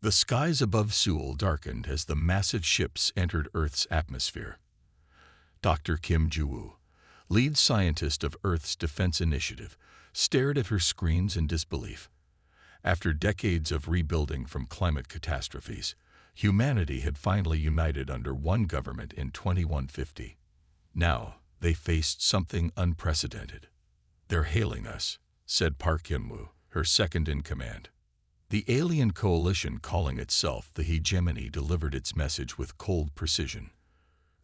The skies above Seoul darkened as the massive ships entered Earth's atmosphere. Dr. Kim Joo, lead scientist of Earth's Defense Initiative, stared at her screens in disbelief. After decades of rebuilding from climate catastrophes, humanity had finally united under one government in 2150. Now, they faced something unprecedented. "They're hailing us," said Park Hyun-woo, her second-in-command. The alien coalition calling itself the Hegemony delivered its message with cold precision.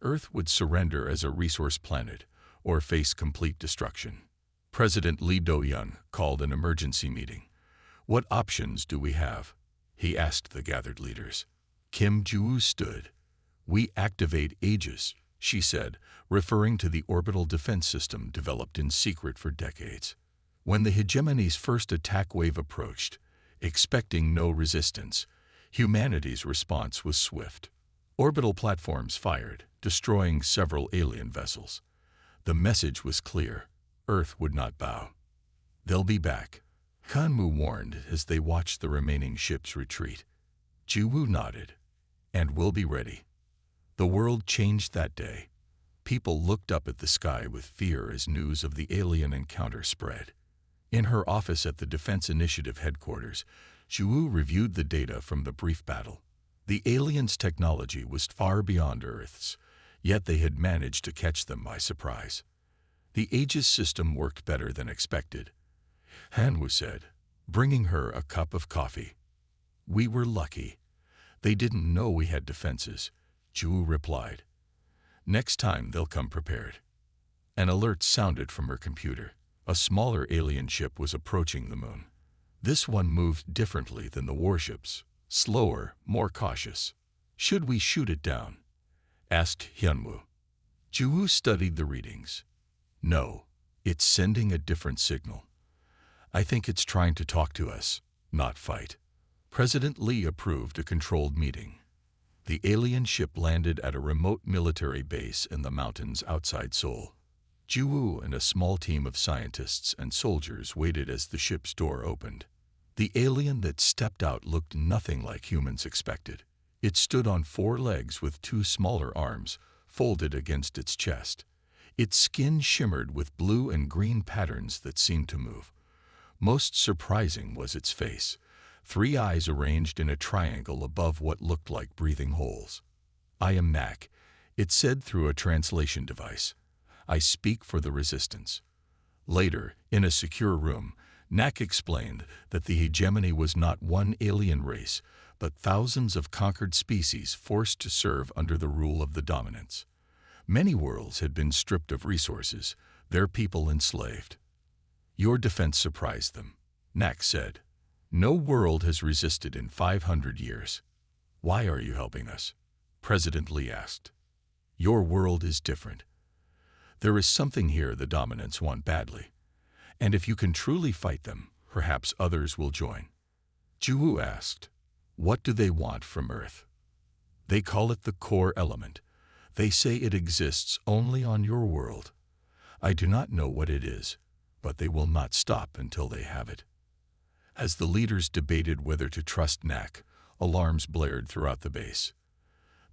Earth would surrender as a resource planet or face complete destruction. President Lee Do-young called an emergency meeting. "What options do we have?" he asked the gathered leaders. Kim Joo stood. "We activate Aegis," she said, referring to the orbital defense system developed in secret for decades. When the Hegemony's first attack wave approached, expecting no resistance, humanity's response was swift. Orbital platforms fired, destroying several alien vessels. The message was clear: Earth would not bow. "They'll be back," Han-woo warned as they watched the remaining ships retreat. Joo-woo nodded. "And we'll be ready." The world changed that day. People looked up at the sky with fear as news of the alien encounter spread. In her office at the Defense Initiative headquarters, Joo-woo reviewed the data from the brief battle. The aliens' technology was far beyond Earth's, yet they had managed to catch them by surprise. The Aegis system worked better than expected, Han-woo said, bringing her a cup of coffee. "We were lucky. They didn't know we had defenses," Joo replied. "Next time they'll come prepared." An alert sounded from her computer. A smaller alien ship was approaching the moon. This one moved differently than the warships, slower, more cautious. "Should we shoot it down?" asked Hyun-woo. Joo studied the readings. "No, it's sending a different signal. I think it's trying to talk to us, not fight." President Lee approved a controlled meeting. The alien ship landed at a remote military base in the mountains outside Seoul. Joo and a small team of scientists and soldiers waited as the ship's door opened. The alien that stepped out looked nothing like humans expected. It stood on 4 legs with 2 smaller arms folded against its chest. Its skin shimmered with blue and green patterns that seemed to move. Most surprising was its face, 3 eyes arranged in a triangle above what looked like breathing holes. "I am Nak," it said through a translation device. "I speak for the resistance." Later, in a secure room, Nak explained that the Hegemony was not one alien race, but thousands of conquered species forced to serve under the rule of the dominants. Many worlds had been stripped of resources, their people enslaved. "Your defense surprised them," Nak said. "No world has resisted in 500 years. Why are you helping us?" President Lee asked. "Your world is different. There is something here the dominants want badly. And if you can truly fight them, perhaps others will join." Joo asked, "What do they want from Earth?" "They call it the core element. They say it exists only on your world. I do not know what it is, but they will not stop until they have it." As the leaders debated whether to trust Nak, alarms blared throughout the base.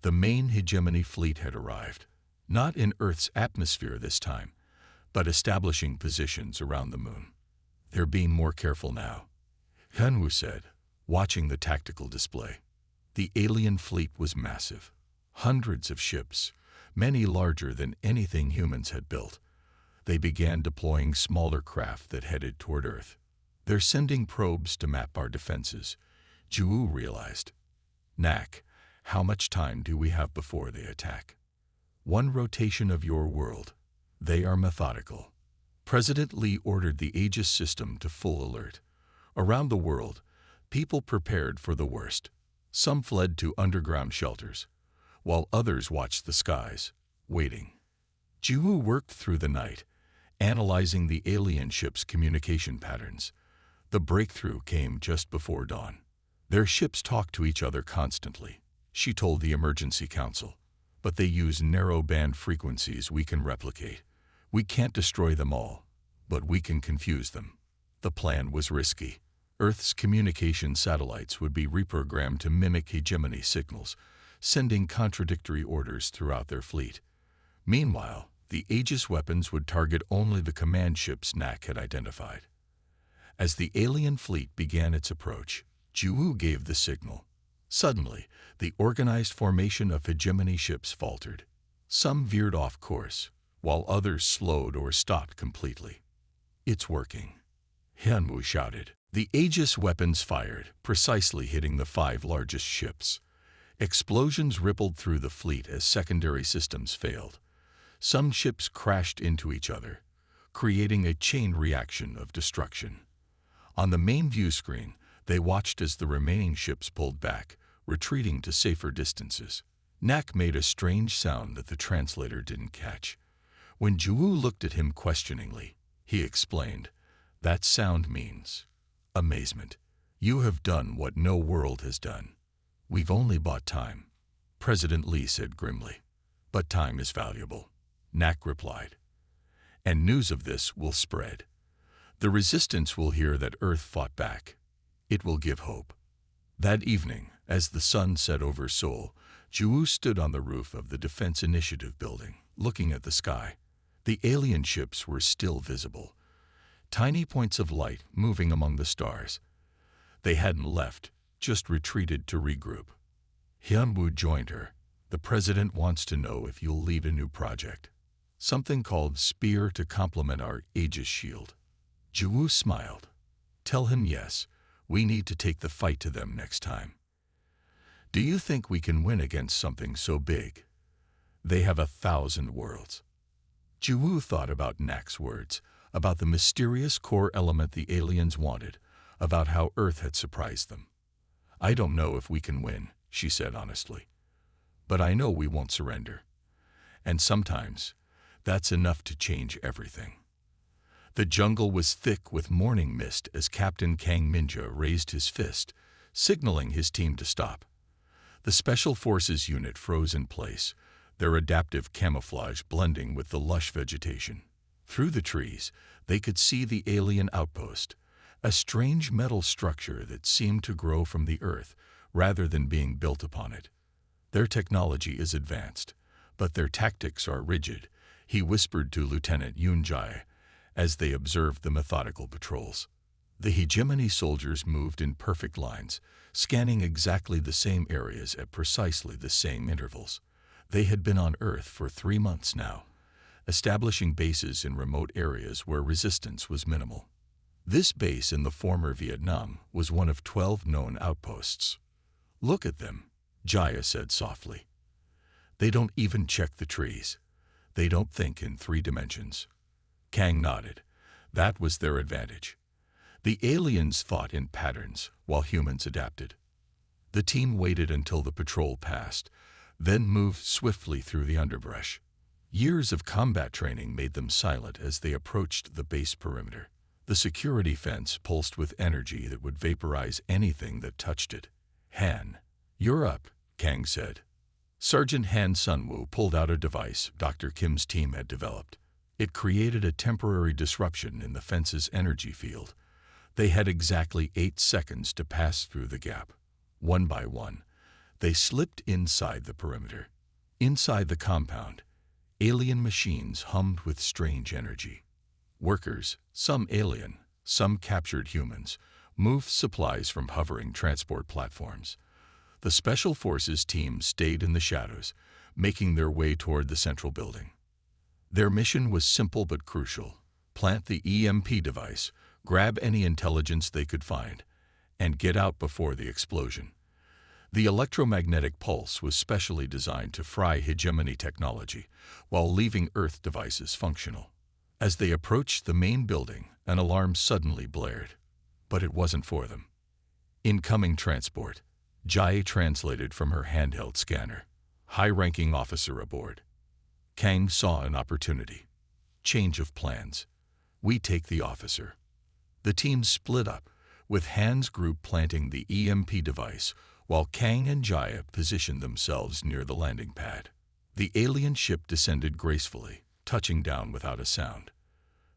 The main Hegemony fleet had arrived, not in Earth's atmosphere this time, but establishing positions around the moon. "They're being more careful now," Hyun-woo said, watching the tactical display. The alien fleet was massive. Hundreds of ships, many larger than anything humans had built. They began deploying smaller craft that headed toward Earth. "They're sending probes to map our defenses," Joo realized. "Nak, how much time do we have before they attack?" "1 rotation of your world. They are methodical." President Lee ordered the Aegis system to full alert. Around the world, people prepared for the worst. Some fled to underground shelters, while others watched the skies, waiting. Joo worked through the night, analyzing the alien ship's communication patterns. The breakthrough came just before dawn. "Their ships talk to each other constantly," she told the Emergency Council. "But they use narrow-band frequencies we can replicate. We can't destroy them all, but we can confuse them." The plan was risky. Earth's communication satellites would be reprogrammed to mimic hegemony signals, sending contradictory orders throughout their fleet. Meanwhile, the Aegis weapons would target only the command ships Nak had identified. As the alien fleet began its approach, Juwu gave the signal. Suddenly, the organized formation of hegemony ships faltered. Some veered off course, while others slowed or stopped completely. "It's working," Hyunwoo shouted. The Aegis weapons fired, precisely hitting the 5 largest ships. Explosions rippled through the fleet as secondary systems failed. Some ships crashed into each other, creating a chain reaction of destruction. On the main view screen, they watched as the remaining ships pulled back, retreating to safer distances. Nak made a strange sound that the translator didn't catch. When Juwu looked at him questioningly, he explained, "That sound means amazement. You have done what no world has done." "We've only bought time," President Lee said grimly. "But time is valuable," Nak replied. "And news of this will spread. The resistance will hear that Earth fought back. It will give hope." That evening, as the sun set over Seoul, Juwu stood on the roof of the Defense Initiative building, looking at the sky. The alien ships were still visible, tiny points of light moving among the stars. They hadn't left, just retreated to regroup. Hyunwoo joined her. "The president wants to know if you'll lead a new project. Something called Spear to complement our Aegis shield." Juwu smiled. "Tell him yes. We need to take the fight to them next time." "Do you think we can win against something so big? They have 1,000 worlds." Juwu thought about Nak's words, about the mysterious core element the aliens wanted, about how Earth had surprised them. "I don't know if we can win," she said honestly. "But I know we won't surrender. And sometimes, that's enough to change everything." The jungle was thick with morning mist as Captain Kang Minja raised his fist, signaling his team to stop. The Special Forces unit froze in place, their adaptive camouflage blending with the lush vegetation. Through the trees, they could see the alien outpost, a strange metal structure that seemed to grow from the earth rather than being built upon it. "Their technology is advanced, but their tactics are rigid," he whispered to Lieutenant Yoon Jae as they observed the methodical patrols. The hegemony soldiers moved in perfect lines, scanning exactly the same areas at precisely the same intervals. They had been on Earth for 3 months now, establishing bases in remote areas where resistance was minimal. This base in the former Vietnam was one of 12 known outposts. "Look at them," Jaya said softly. "They don't even check the trees. They don't think in 3 dimensions. Kang nodded. That was their advantage. The aliens thought in patterns, while humans adapted. The team waited until the patrol passed, then moved swiftly through the underbrush. Years of combat training made them silent as they approached the base perimeter. The security fence pulsed with energy that would vaporize anything that touched it. "Han, you're up," Kang said. Sergeant Han Sunwoo pulled out a device Dr. Kim's team had developed. It created a temporary disruption in the fence's energy field. They had exactly 8 seconds to pass through the gap. One by one, they slipped inside the perimeter. Inside the compound, alien machines hummed with strange energy. Workers, some alien, some captured humans, moved supplies from hovering transport platforms. The Special Forces team stayed in the shadows, making their way toward the central building. Their mission was simple but crucial: plant the EMP device, grab any intelligence they could find, and get out before the explosion. The electromagnetic pulse was specially designed to fry hegemony technology while leaving Earth devices functional. As they approached the main building, an alarm suddenly blared. But it wasn't for them. "Incoming transport," Jai translated from her handheld scanner. "High-ranking officer aboard." Kang saw an opportunity. Change of plans. "We take the officer." The team split up, with Han's group planting the EMP device, while Kang and Jaya positioned themselves near the landing pad. The alien ship descended gracefully, touching down without a sound.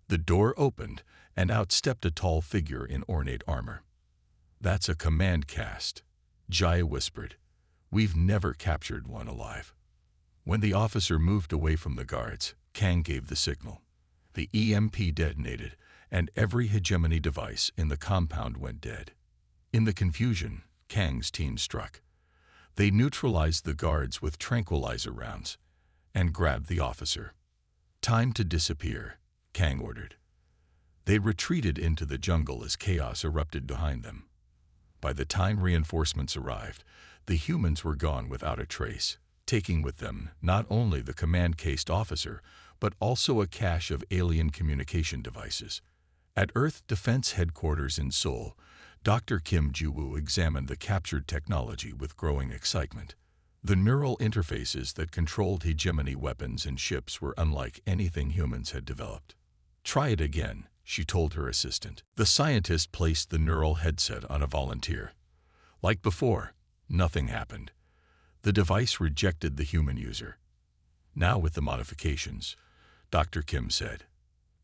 The door opened, and out stepped a tall figure in ornate armor. "That's a command cast," Jaya whispered. "We've never captured one alive." When the officer moved away from the guards, Kang gave the signal. The EMP detonated, and every hegemony device in the compound went dead. In the confusion, Kang's team struck. They neutralized the guards with tranquilizer rounds and grabbed the officer. "Time to disappear," Kang ordered. They retreated into the jungle as chaos erupted behind them. By the time reinforcements arrived, the humans were gone without a trace, taking with them not only the command-cased officer, but also a cache of alien communication devices. At Earth Defense Headquarters in Seoul, Dr. Kim Ji-woo examined the captured technology with growing excitement. The neural interfaces that controlled hegemony weapons and ships were unlike anything humans had developed. "Try it again," she told her assistant. The scientist placed the neural headset on a volunteer. Like before, nothing happened. The device rejected the human user. "Now with the modifications," Dr. Kim said.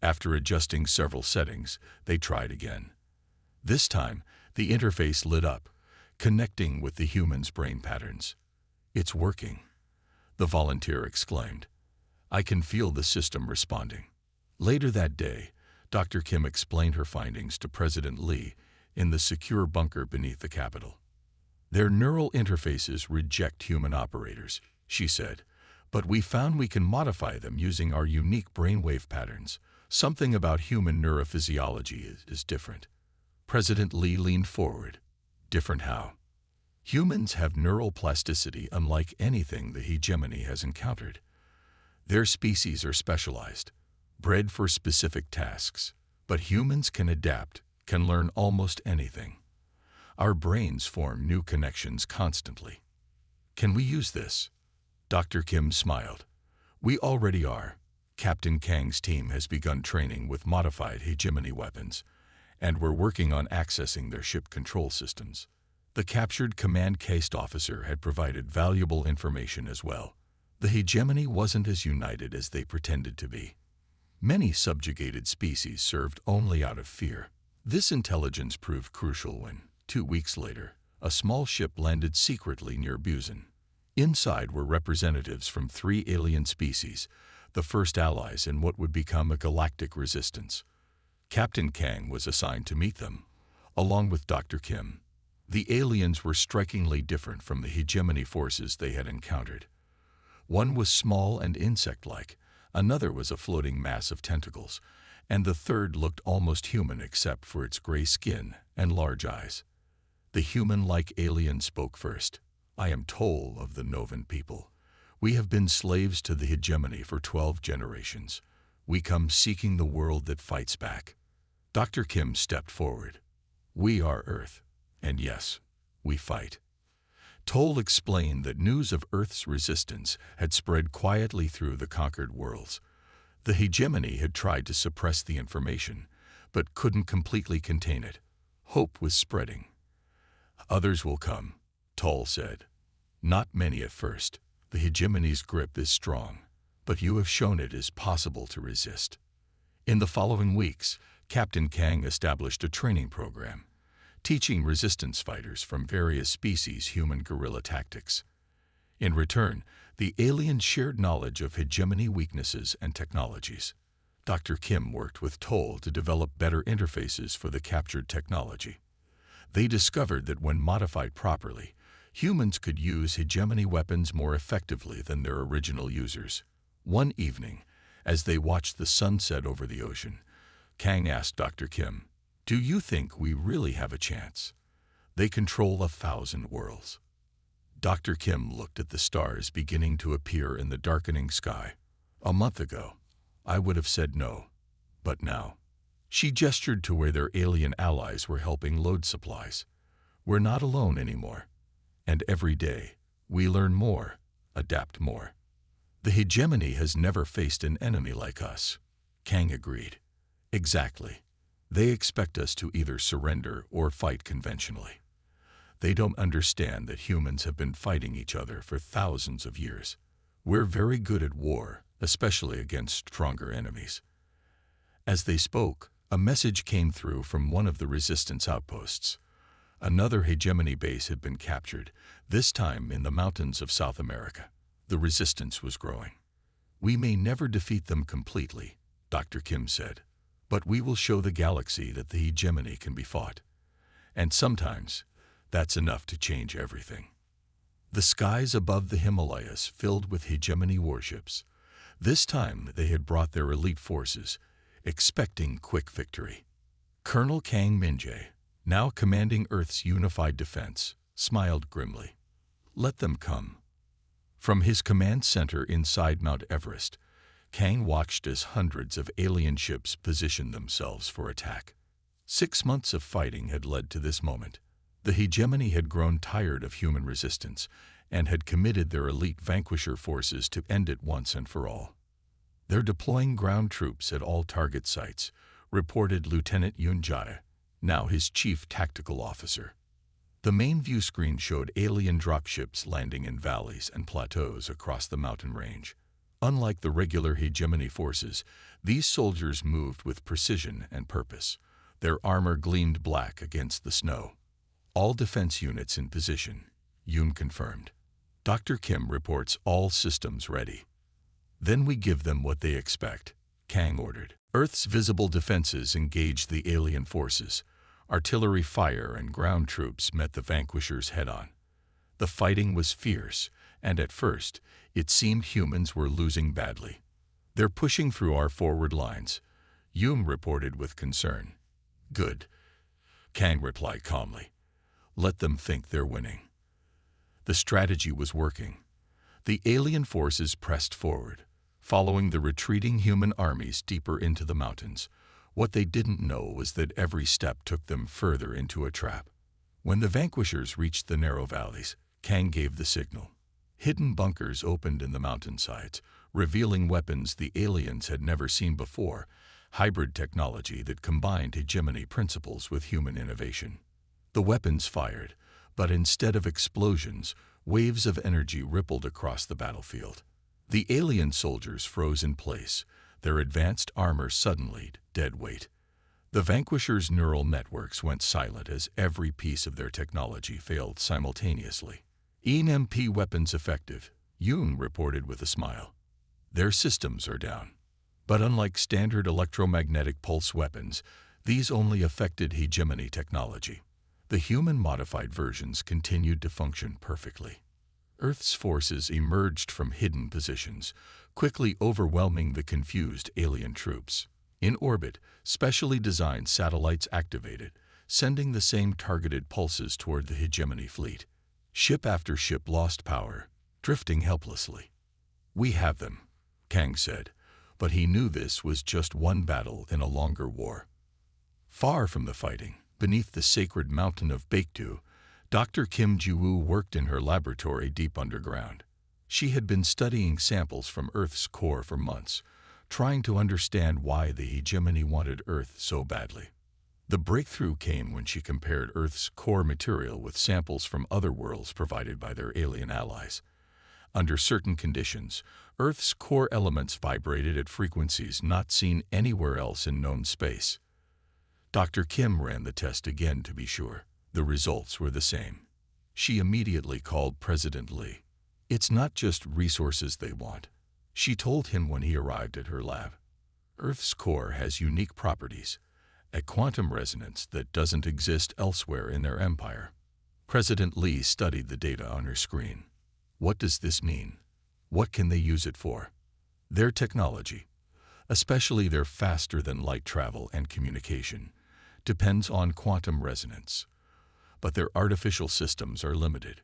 After adjusting several settings, they tried again. This time, the interface lit up, connecting with the human's brain patterns. "It's working," the volunteer exclaimed. "I can feel the system responding." Later that day, Dr. Kim explained her findings to President Lee in the secure bunker beneath the Capitol. "Their neural interfaces reject human operators," she said, "but we found we can modify them using our unique brainwave patterns. Something about human neurophysiology is different." President Lee leaned forward. "Different how?" "Humans have neural plasticity unlike anything the hegemony has encountered. Their species are specialized, bred for specific tasks, but humans can adapt, can learn almost anything. Our brains form new connections constantly." "Can we use this?" Dr. Kim smiled. "We already are. Captain Kang's team has begun training with modified hegemony weapons, and we're working on accessing their ship control systems." The captured command-cased officer had provided valuable information as well. The hegemony wasn't as united as they pretended to be. Many subjugated species served only out of fear. This intelligence proved crucial when, 2 weeks later, a small ship landed secretly near Busan. Inside were representatives from 3 alien species, the first allies in what would become a galactic resistance. Captain Kang was assigned to meet them, along with Dr. Kim. The aliens were strikingly different from the hegemony forces they had encountered. One was small and insect-like, another was a floating mass of tentacles, and the third looked almost human except for its gray skin and large eyes. The human-like alien spoke first. "I am Toll of the Novan people. We have been slaves to the hegemony for 12 generations. We come seeking the world that fights back." Dr. Kim stepped forward. "We are Earth, and yes, we fight." Toll explained that news of Earth's resistance had spread quietly through the conquered worlds. The hegemony had tried to suppress the information, but couldn't completely contain it. Hope was spreading. "Others will come," Toll said. "Not many at first. The hegemony's grip is strong, but you have shown it is possible to resist." In the following weeks, Captain Kang established a training program, teaching resistance fighters from various species human guerrilla tactics. In return, the aliens shared knowledge of hegemony weaknesses and technologies. Dr. Kim worked with Toll to develop better interfaces for the captured technology. They discovered that when modified properly, humans could use hegemony weapons more effectively than their original users. One evening, as they watched the sunset over the ocean, Kang asked Dr. Kim, "Do you think we really have a chance? They control 1,000 worlds." Dr. Kim looked at the stars beginning to appear in the darkening sky. "A month ago, I would have said no, but now." She gestured to where their alien allies were helping load supplies. "We're not alone anymore. And every day, we learn more, adapt more." "The hegemony has never faced an enemy like us," Kang agreed. "Exactly. They expect us to either surrender or fight conventionally. They don't understand that humans have been fighting each other for thousands of years. We're very good at war, especially against stronger enemies." As they spoke, a message came through from one of the resistance outposts. Another hegemony base had been captured, this time in the mountains of South America. The resistance was growing. "We may never defeat them completely," Dr. Kim said, "but we will show the galaxy that the hegemony can be fought. And sometimes, that's enough to change everything." The skies above the Himalayas filled with hegemony warships. This time they had brought their elite forces, expecting quick victory. Colonel Kang Min-jae, now commanding Earth's unified defense, smiled grimly. "Let them come." From his command center inside Mount Everest, Kang watched as hundreds of alien ships positioned themselves for attack. 6 months of fighting had led to this moment. The hegemony had grown tired of human resistance and had committed their elite vanquisher forces to end it once and for all. "They're deploying ground troops at all target sites," reported Lieutenant Yoon Jae, now his chief tactical officer. The main view screen showed alien dropships landing in valleys and plateaus across the mountain range. Unlike the regular hegemony forces, these soldiers moved with precision and purpose. Their armor gleamed black against the snow. "All defense units in position," Yoon confirmed. "Dr. Kim reports all systems ready." "Then we give them what they expect," Kang ordered. Earth's visible defenses engaged the alien forces. Artillery fire and ground troops met the vanquishers head-on. The fighting was fierce, and at first, it seemed humans were losing badly. "They're pushing through our forward lines," Yoon reported with concern. "Good," Kang replied calmly. "Let them think they're winning." The strategy was working. The alien forces pressed forward, following the retreating human armies deeper into the mountains. What they didn't know was that every step took them further into a trap. When the vanquishers reached the narrow valleys, Kang gave the signal. Hidden bunkers opened in the mountainsides, revealing weapons the aliens had never seen before, hybrid technology that combined hegemony principles with human innovation. The weapons fired, but instead of explosions, waves of energy rippled across the battlefield. The alien soldiers froze in place, their advanced armor suddenly dead weight. The vanquishers' neural networks went silent as every piece of their technology failed simultaneously. "EMP weapons effective," Yoon reported with a smile. "Their systems are down." But unlike standard electromagnetic pulse weapons, these only affected hegemony technology. The human-modified versions continued to function perfectly. Earth's forces emerged from hidden positions, quickly overwhelming the confused alien troops. In orbit, specially designed satellites activated, sending the same targeted pulses toward the hegemony fleet. Ship after ship lost power, drifting helplessly. "We have them," Kang said, but he knew this was just one battle in a longer war. Far from the fighting, beneath the sacred mountain of Baekdu, Dr. Kim Ji-woo worked in her laboratory deep underground. She had been studying samples from Earth's core for months, trying to understand why the hegemony wanted Earth so badly. The breakthrough came when she compared Earth's core material with samples from other worlds provided by their alien allies. Under certain conditions, Earth's core elements vibrated at frequencies not seen anywhere else in known space. Dr. Kim ran the test again to be sure. The results were the same. She immediately called President Lee. "It's not just resources they want," she told him when he arrived at her lab. "Earth's core has unique properties, a quantum resonance that doesn't exist elsewhere in their empire." President Lee studied the data on her screen. "What does this mean? What can they use it for?" "Their technology, especially their faster-than-light travel and communication, depends on quantum resonance. But their artificial systems are limited.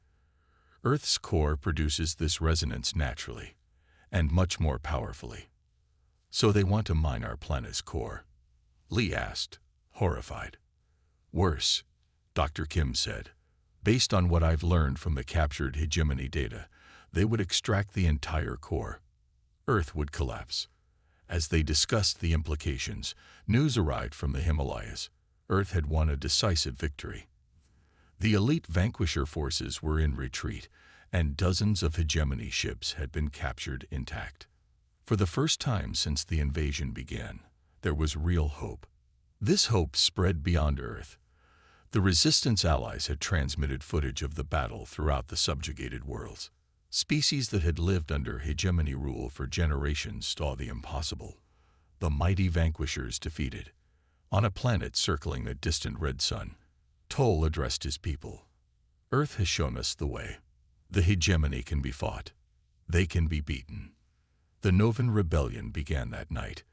Earth's core produces this resonance naturally, and much more powerfully. So they want to mine our planet's core?" Lee asked, horrified. "Worse," Dr. Kim said. "Based on what I've learned from the captured hegemony data, they would extract the entire core. Earth would collapse." As they discussed the implications, news arrived from the Himalayas. Earth had won a decisive victory. The elite vanquisher forces were in retreat, and dozens of hegemony ships had been captured intact. For the first time since the invasion began, there was real hope. This hope spread beyond Earth. The Resistance allies had transmitted footage of the battle throughout the subjugated worlds. Species that had lived under hegemony rule for generations saw the impossible. The mighty vanquishers defeated. On a planet circling a distant red sun, Toll addressed his people. Earth has shown us the way. The hegemony can be fought. They can be beaten. The Novan Rebellion began that night.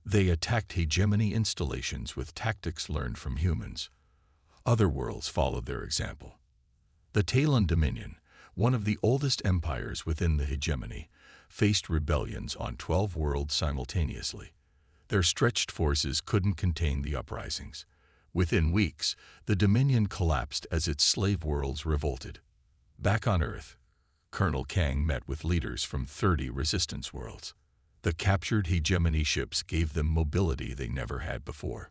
They attacked hegemony installations with tactics learned from humans. Other worlds followed their example. The Talon Dominion, one of the oldest empires within the hegemony, faced rebellions on 12 worlds simultaneously. Their stretched forces couldn't contain the uprisings. Within weeks, the Dominion collapsed as its slave worlds revolted. Back on Earth, Colonel Kang met with leaders from 30 resistance worlds. The captured hegemony ships gave them mobility they never had before.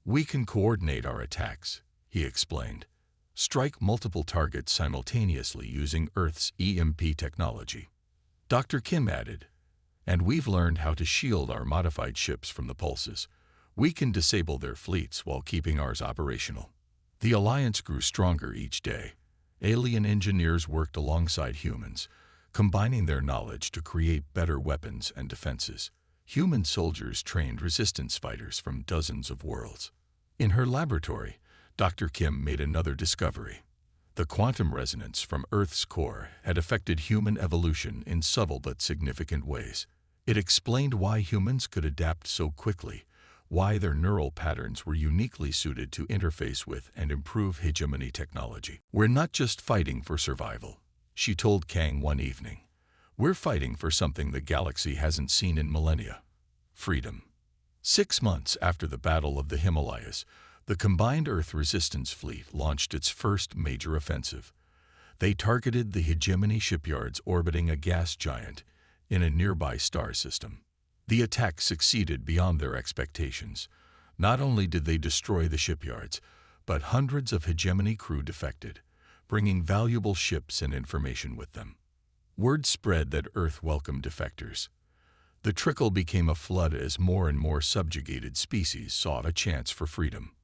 "We can coordinate our attacks," he explained. "Strike multiple targets simultaneously using Earth's EMP technology." Dr. Kim added, "And we've learned how to shield our modified ships from the pulses. We can disable their fleets while keeping ours operational." The alliance grew stronger each day. Alien engineers worked alongside humans, combining their knowledge to create better weapons and defenses. Human soldiers trained resistance fighters from dozens of worlds. In her laboratory, Dr. Kim made another discovery. The quantum resonance from Earth's core had affected human evolution in subtle but significant ways. It explained why humans could adapt so quickly, why their neural patterns were uniquely suited to interface with and improve hegemony technology. "We're not just fighting for survival," she told Kang one evening. "We're fighting for something the galaxy hasn't seen in millennia: freedom." 6 months after the Battle of the Himalayas, the combined Earth Resistance Fleet launched its first major offensive. They targeted the hegemony shipyards orbiting a gas giant in a nearby star system. The attack succeeded beyond their expectations. Not only did they destroy the shipyards, but hundreds of hegemony crew defected, bringing valuable ships and information with them. Word spread that Earth welcomed defectors. The trickle became a flood as more and more subjugated species sought a chance for freedom.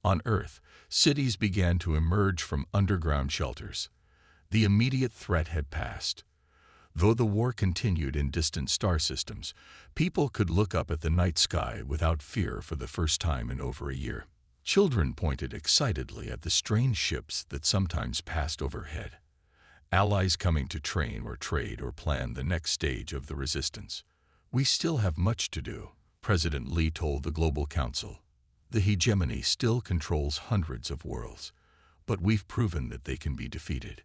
On Earth, cities began to emerge from underground shelters. The immediate threat had passed. Though the war continued in distant star systems, people could look up at the night sky without fear for the first time in over a year. Children pointed excitedly at the strange ships that sometimes passed overhead. Allies coming to train or trade or plan the next stage of the resistance. "We still have much to do," President Lee told the Global Council. "The hegemony still controls hundreds of worlds, but we've proven that they can be defeated.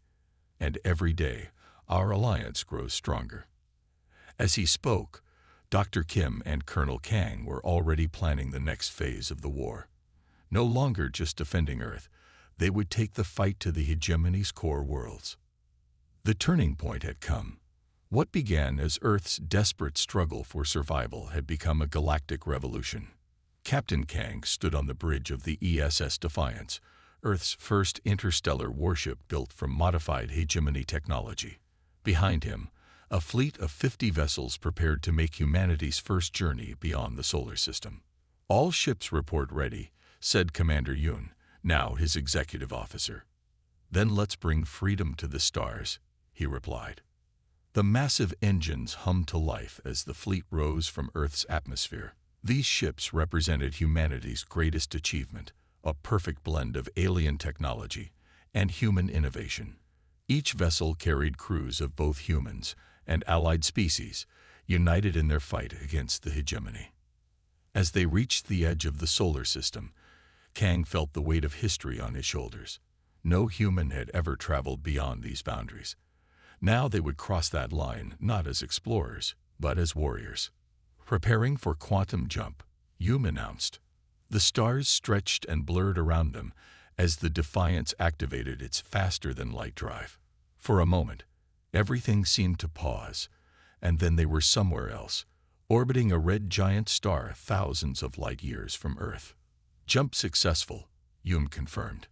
And every day, our alliance grows stronger." As he spoke, Dr. Kim and Colonel Kang were already planning the next phase of the war. No longer just defending Earth, they would take the fight to the hegemony's core worlds. The turning point had come. What began as Earth's desperate struggle for survival had become a galactic revolution. Captain Kang stood on the bridge of the ESS Defiance, Earth's first interstellar warship built from modified hegemony technology. Behind him, a fleet of 50 vessels prepared to make humanity's first journey beyond the solar system. "All ships report ready," said Commander Yoon, now his executive officer. "Then let's bring freedom to the stars," he replied. The massive engines hummed to life as the fleet rose from Earth's atmosphere. These ships represented humanity's greatest achievement, a perfect blend of alien technology and human innovation. Each vessel carried crews of both humans and allied species, united in their fight against the hegemony. As they reached the edge of the solar system, Kang felt the weight of history on his shoulders. No human had ever traveled beyond these boundaries. Now they would cross that line not as explorers, but as warriors. "Preparing for quantum jump," Hume announced. The stars stretched and blurred around them as the Defiance activated its faster-than-light drive. For a moment, everything seemed to pause, and then they were somewhere else, orbiting a red giant star thousands of light years from Earth. "Jump successful," Hume confirmed.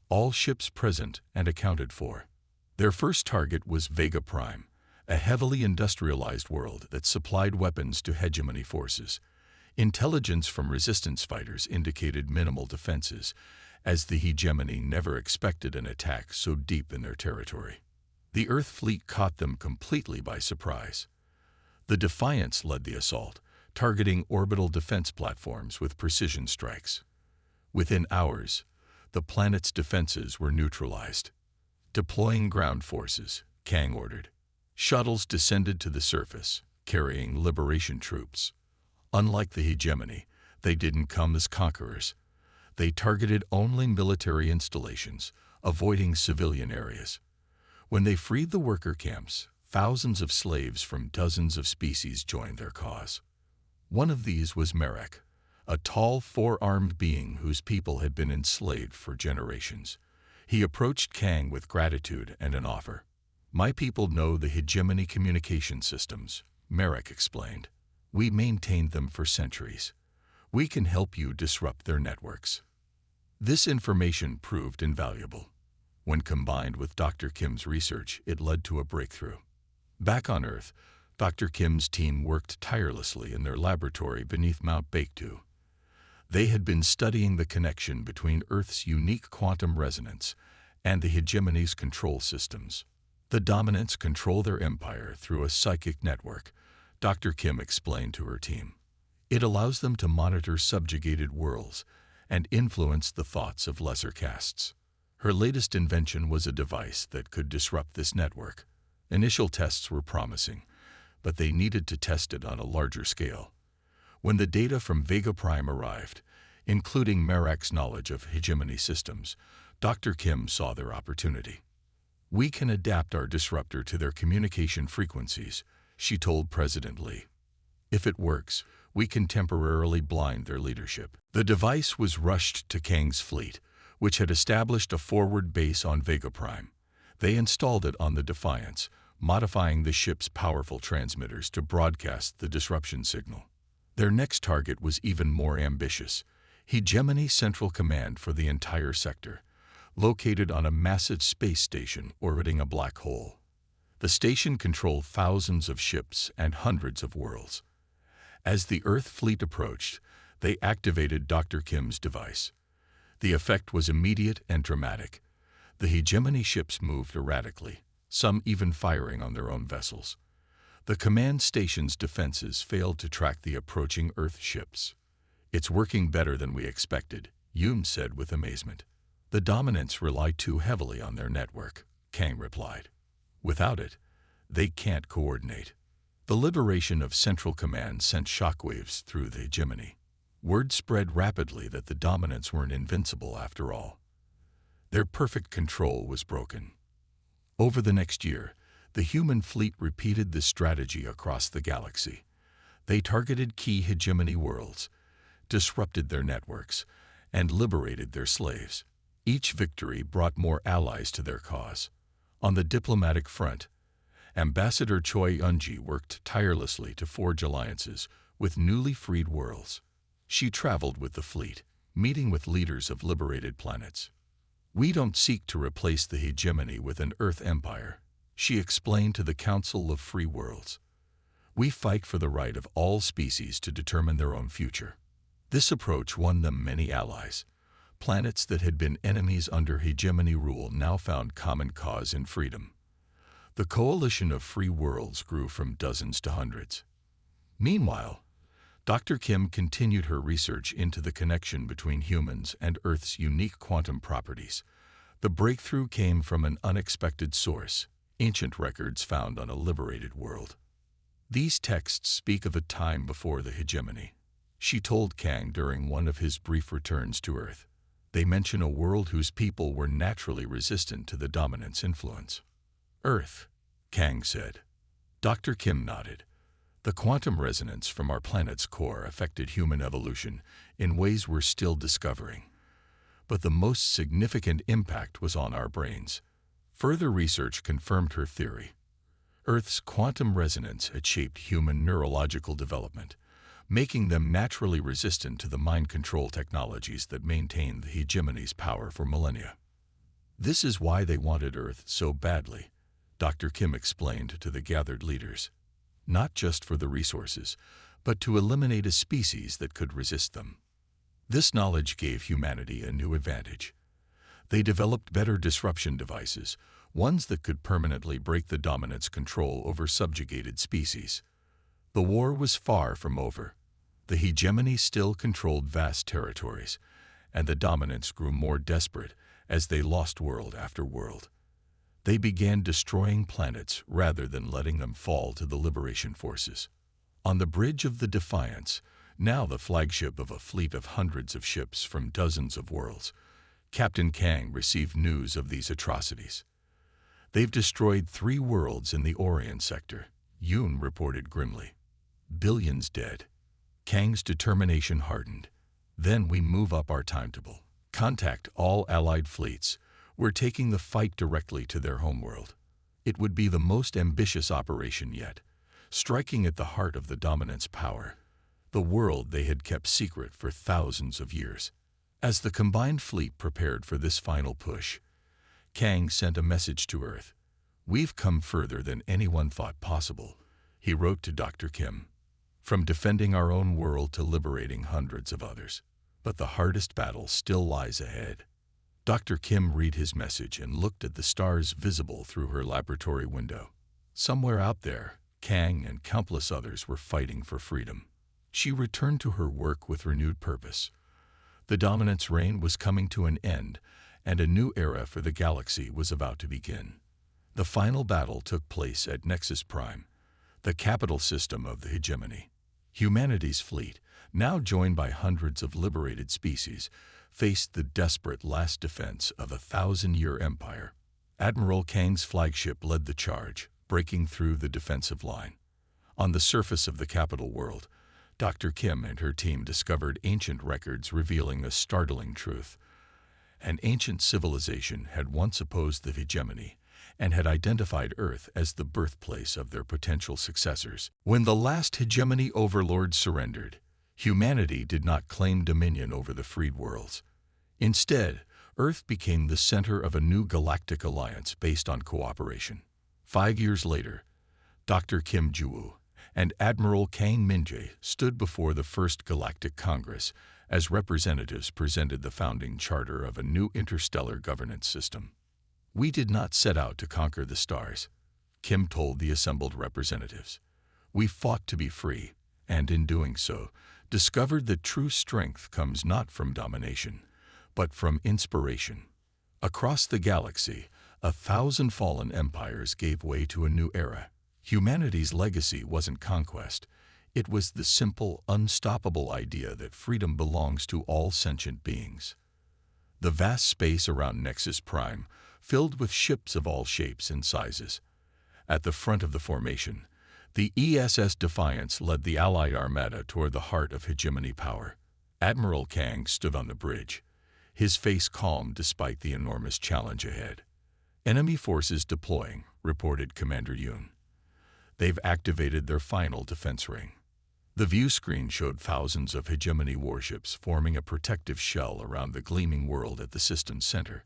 "All ships present and accounted for." Their first target was Vega Prime, a heavily industrialized world that supplied weapons to hegemony forces. Intelligence from resistance fighters indicated minimal defenses, as the hegemony never expected an attack so deep in their territory. The Earth fleet caught them completely by surprise. The Defiance led the assault, targeting orbital defense platforms with precision strikes. Within hours, the planet's defenses were neutralized. Deploying ground forces, Kang ordered. Shuttles descended to the surface, carrying liberation troops. Unlike the hegemony, they didn't come as conquerors. They targeted only military installations, avoiding civilian areas. When they freed the worker camps, thousands of slaves from dozens of species joined their cause. One of these was Merek, a tall, four-armed being whose people had been enslaved for generations. He approached Kang with gratitude and an offer. "My people know the hegemony communication systems," Merek explained. "We maintained them for centuries. We can help you disrupt their networks." This information proved invaluable. When combined with Dr. Kim's research, it led to a breakthrough. Back on Earth, Dr. Kim's team worked tirelessly in their laboratory beneath Mount Baekdu. They had been studying the connection between Earth's unique quantum resonance and the hegemony's control systems. The dominants control their empire through a psychic network, Dr. Kim explained to her team. It allows them to monitor subjugated worlds and influence the thoughts of lesser castes. Her latest invention was a device that could disrupt this network. Initial tests were promising, but they needed to test it on a larger scale. When the data from Vega Prime arrived, including Merek's knowledge of hegemony systems, Dr. Kim saw their opportunity. "We can adapt our disruptor to their communication frequencies," she told President Lee. "If it works, we can temporarily blind their leadership." The device was rushed to Kang's fleet, which had established a forward base on Vega Prime. They installed it on the Defiance, modifying the ship's powerful transmitters to broadcast the disruption signal. Their next target was even more ambitious: Hegemony Central Command for the entire sector, located on a massive space station orbiting a black hole. The station controlled thousands of ships and hundreds of worlds. As the Earth fleet approached, they activated Dr. Kim's device. The effect was immediate and dramatic. The hegemony ships moved erratically, some even firing on their own vessels. The command station's defenses failed to track the approaching Earth ships. "It's working better than we expected," Yoon said with amazement. "The dominants rely too heavily on their network," Kang replied. "Without it, they can't coordinate." The liberation of Central Command sent shockwaves through the hegemony. Word spread rapidly that the dominants weren't invincible after all. Their perfect control was broken. Over the next year, the human fleet repeated this strategy across the galaxy. They targeted key hegemony worlds, disrupted their networks, and liberated their slaves. Each victory brought more allies to their cause. On the diplomatic front, Ambassador Choi Eun-ji worked tirelessly to forge alliances with newly freed worlds. She traveled with the fleet, meeting with leaders of liberated planets. "We don't seek to replace the hegemony with an Earth empire," she explained to the Council of Free Worlds. "We fight for the right of all species to determine their own future." This approach won them many allies. Planets that had been enemies under hegemony rule now found common cause in freedom. The coalition of free worlds grew from dozens to hundreds. Meanwhile, Dr. Kim continued her research into the connection between humans and Earth's unique quantum properties. The breakthrough came from an unexpected source: ancient records found on a liberated world. These texts speak of a time before the hegemony, she told Kang during one of his brief returns to Earth. They mention a world whose people were naturally resistant to the dominant's influence. "Earth," Kang said. Dr. Kim nodded. "The quantum resonance from our planet's core affected human evolution in ways we're still discovering. But the most significant impact was on our brains." Further research confirmed her theory. Earth's quantum resonance had shaped human neurological development, making them naturally resistant to the mind control technologies that maintained the hegemony's power for millennia. "This is why they wanted Earth so badly," Dr. Kim explained to the gathered leaders. "Not just for the resources, but to eliminate a species that could resist them." This knowledge gave humanity a new advantage. They developed better disruption devices, ones that could permanently break the dominant's control over subjugated species. The war was far from over. The hegemony still controlled vast territories, and the dominants grew more desperate as they lost world after world. They began destroying planets rather than letting them fall to the liberation forces. On the bridge of the Defiance, now the flagship of a fleet of hundreds of ships from dozens of worlds, Captain Kang received news of these atrocities. "They've destroyed 3 worlds in the Orion sector," Yoon reported grimly. "Billions dead." Kang's determination hardened. "Then we move up our timetable. Contact all Allied fleets. We're taking the fight directly to their homeworld." It would be the most ambitious operation yet, striking at the heart of the dominant's power, the world they had kept secret for thousands of years. As the combined fleet prepared for this final push, Kang sent a message to Earth. "We've come further than anyone thought possible," he wrote to Dr. Kim. "From defending our own world to liberating hundreds of others. But the hardest battle still lies ahead." Dr. Kim read his message and looked at the stars visible through her laboratory window. Somewhere out there, Kang and countless others were fighting for freedom. She returned to her work with renewed purpose. The dominant's reign was coming to an end, and a new era for the galaxy was about to begin. The final battle took place at Nexus Prime, the capital system of the hegemony. Humanity's fleet, now joined by hundreds of liberated species, faced the desperate last defense of a 1,000-year empire. Admiral Kang's flagship led the charge, breaking through the defensive line. On the surface of the capital world, Dr. Kim and her team discovered ancient records revealing a startling truth. An ancient civilization had once opposed the hegemony and had identified Earth as the birthplace of their potential successors. When the last hegemony overlord surrendered, humanity did not claim dominion over the freed worlds. Instead, Earth became the center of a new galactic alliance based on cooperation. 5 years later, Dr. Kim Ju-woo and Admiral Kang Min-jae stood before the First Galactic Congress as representatives presented the founding charter of a new interstellar governance system. "We did not set out to conquer the stars," Kim told the assembled representatives. "We fought to be free, and in doing so, discovered that true strength comes not from domination, but from inspiration." Across the galaxy, 1,000 fallen empires gave way to a new era. Humanity's legacy wasn't conquest. It was the simple, unstoppable idea that freedom belongs to all sentient beings. The vast space around Nexus Prime filled with ships of all shapes and sizes. At the front of the formation, the ESS Defiance led the Allied armada toward the heart of hegemony power. Admiral Kang stood on the bridge, his face calm despite the enormous challenge ahead. "Enemy forces deploying," reported Commander Yoon. "They've activated their final defense ring." The view screen showed thousands of hegemony warships forming a protective shell around the gleaming world at the system's center.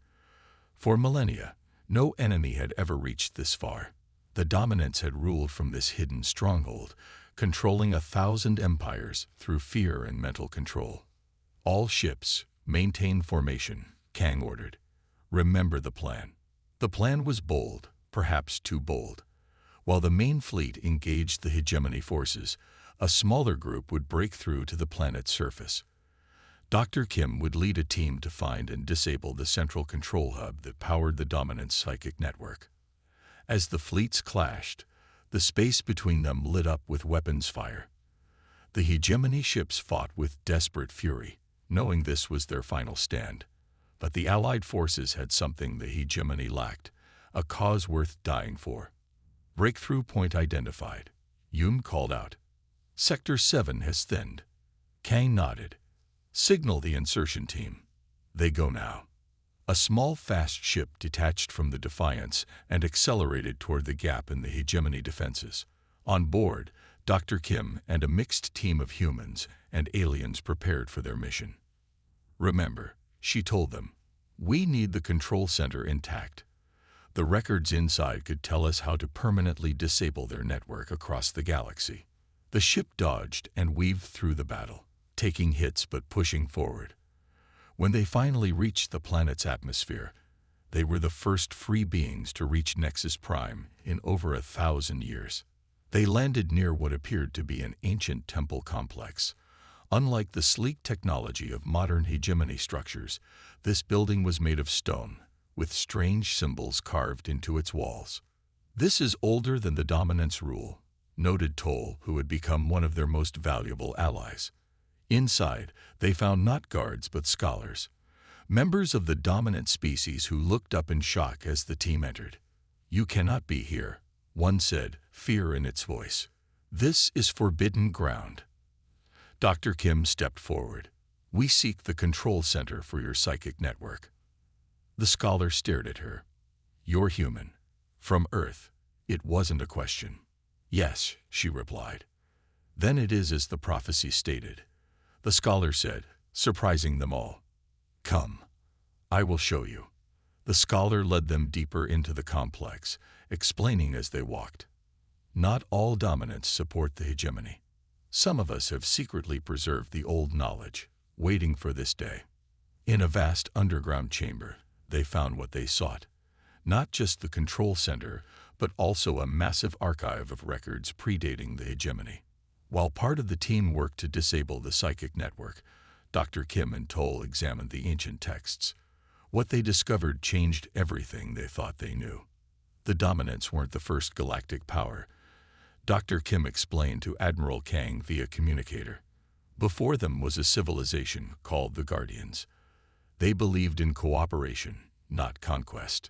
For millennia, no enemy had ever reached this far. The dominants had ruled from this hidden stronghold, controlling 1,000 empires through fear and mental control. "All ships, maintain formation," Kang ordered. "Remember the plan." The plan was bold, perhaps too bold. While the main fleet engaged the hegemony forces, a smaller group would break through to the planet's surface. Dr. Kim would lead a team to find and disable the central control hub that powered the dominant's psychic network. As the fleets clashed, the space between them lit up with weapons fire. The hegemony ships fought with desperate fury, knowing this was their final stand. But the Allied forces had something the hegemony lacked, a cause worth dying for. "Breakthrough point identified," Yoon called out. "Sector 7 has thinned." Kang nodded. "Signal the insertion team." "They go now." A small, fast ship detached from the Defiance and accelerated toward the gap in the hegemony defenses. On board, Dr. Kim and a mixed team of humans and aliens prepared for their mission. "Remember," she told them, "we need the control center intact. The records inside could tell us how to permanently disable their network across the galaxy." The ship dodged and weaved through the battle. taking hits but pushing forward. When they finally reached the planet's atmosphere, they were the first free beings to reach Nexus Prime in over 1,000 years. They landed near what appeared to be an ancient temple complex. Unlike the sleek technology of modern hegemony structures, this building was made of stone, with strange symbols carved into its walls. "This is older than the Dominance rule," noted Toll, who had become one of their most valuable allies. Inside, they found not guards but scholars, members of the dominant species who looked up in shock as the team entered. "You cannot be here," one said, fear in its voice. "This is forbidden ground." Dr. Kim stepped forward. "We seek the control center for your psychic network." The scholar stared at her. "You're human. From Earth." It wasn't a question. "Yes," she replied. "Then it is as the prophecy stated," the scholar said, surprising them all. "Come. I will show you." The scholar led them deeper into the complex, explaining as they walked. "Not all dominants support the hegemony. Some of us have secretly preserved the old knowledge, waiting for this day." In a vast underground chamber, they found what they sought. Not just the control center, but also a massive archive of records predating the hegemony. While part of the team worked to disable the psychic network, Dr. Kim and Toll examined the ancient texts. What they discovered changed everything they thought they knew. The dominants weren't the first galactic power. Dr. Kim explained to Admiral Kang via communicator. Before them was a civilization called the Guardians. They believed in cooperation, not conquest.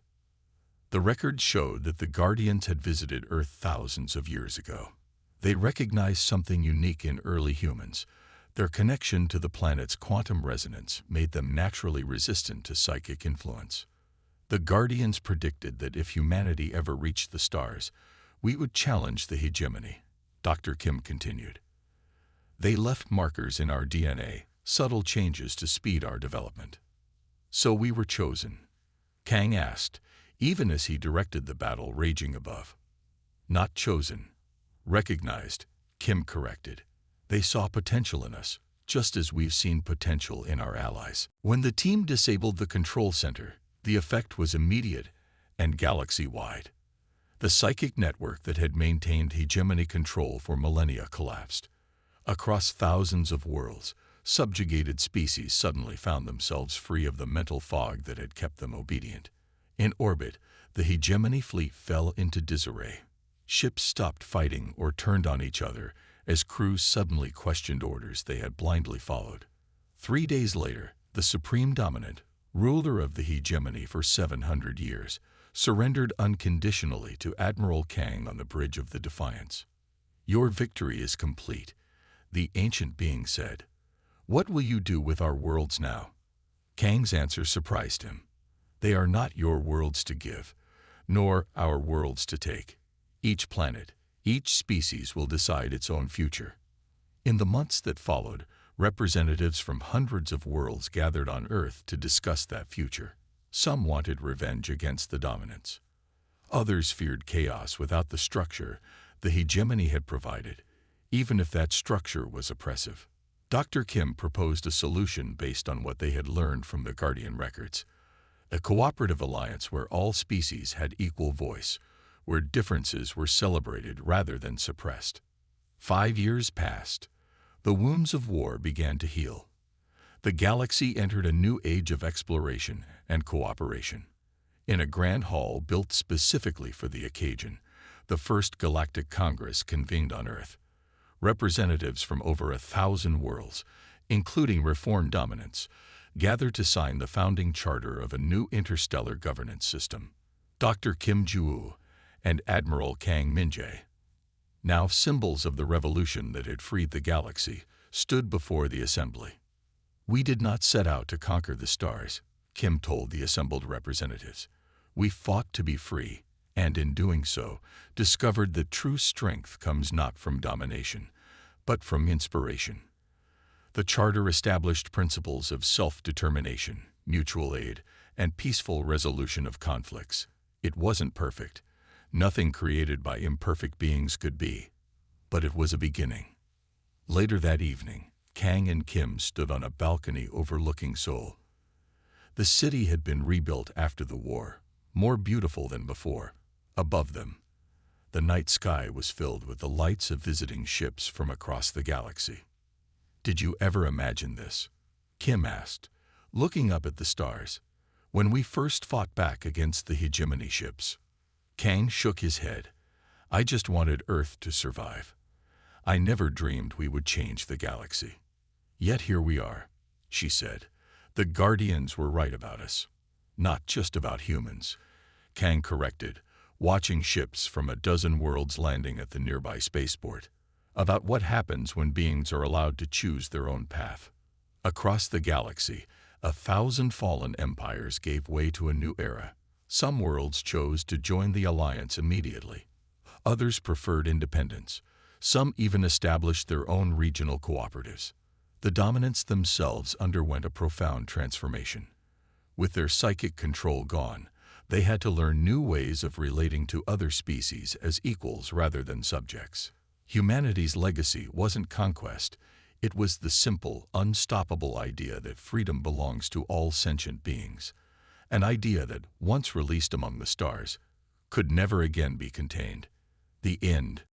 The records showed that the Guardians had visited Earth thousands of years ago. They recognized something unique in early humans. Their connection to the planet's quantum resonance made them naturally resistant to psychic influence. The Guardians predicted that if humanity ever reached the stars, we would challenge the hegemony, Dr. Kim continued. They left markers in our DNA, subtle changes to speed our development. "So we were chosen?" Kang asked, even as he directed the battle raging above. "Not chosen. Recognized," Kim corrected. "They saw potential in us, just as we've seen potential in our allies." When the team disabled the control center, the effect was immediate and galaxy-wide. The psychic network that had maintained hegemony control for millennia collapsed. Across thousands of worlds, subjugated species suddenly found themselves free of the mental fog that had kept them obedient. In orbit, the hegemony fleet fell into disarray. Ships stopped fighting or turned on each other as crews suddenly questioned orders they had blindly followed. 3 days later, the supreme dominant, ruler of the hegemony for 700 years, surrendered unconditionally to Admiral Kang on the bridge of the Defiance. "Your victory is complete," the ancient being said. "What will you do with our worlds now?" Kang's answer surprised him. "They are not your worlds to give, nor our worlds to take. Each planet, each species will decide its own future." In the months that followed, representatives from hundreds of worlds gathered on Earth to discuss that future. Some wanted revenge against the dominants. Others feared chaos without the structure the hegemony had provided, even if that structure was oppressive. Dr. Kim proposed a solution based on what they had learned from the Guardian records. A cooperative alliance where all species had equal voice, where differences were celebrated rather than suppressed. 5 years passed. The wounds of war began to heal. The galaxy entered a new age of exploration and cooperation. In a grand hall built specifically for the occasion, the first Galactic Congress convened on Earth. Representatives from over 1,000 worlds, including reformed dominants, gathered to sign the founding charter of a new interstellar governance system. Dr. Kim Ju-woo and Admiral Kang Min-jae, now symbols of the revolution that had freed the galaxy, stood before the assembly. "We did not set out to conquer the stars," Kim told the assembled representatives. "We fought to be free, and in doing so, discovered that true strength comes not from domination, but from inspiration." The charter established principles of self-determination, mutual aid, and peaceful resolution of conflicts. It wasn't perfect. Nothing created by imperfect beings could be. But it was a beginning. Later that evening, Kang and Kim stood on a balcony overlooking Seoul. The city had been rebuilt after the war, more beautiful than before. Above them, the night sky was filled with the lights of visiting ships from across the galaxy. "Did you ever imagine this?" Kim asked, looking up at the stars. "When we first fought back against the hegemony ships." Kang shook his head. "I just wanted Earth to survive. I never dreamed we would change the galaxy. Yet here we are," she said. "The Guardians were right about us. Not just about humans," Kang corrected, watching ships from a dozen worlds landing at the nearby spaceport. "About what happens when beings are allowed to choose their own path." Across the galaxy, 1,000 fallen empires gave way to a new era. Some worlds chose to join the alliance immediately. Others preferred independence. Some even established their own regional cooperatives. The dominants themselves underwent a profound transformation. With their psychic control gone, they had to learn new ways of relating to other species as equals rather than subjects. Humanity's legacy wasn't conquest. It was the simple, unstoppable idea that freedom belongs to all sentient beings. An idea that, once released among the stars, could never again be contained. The end.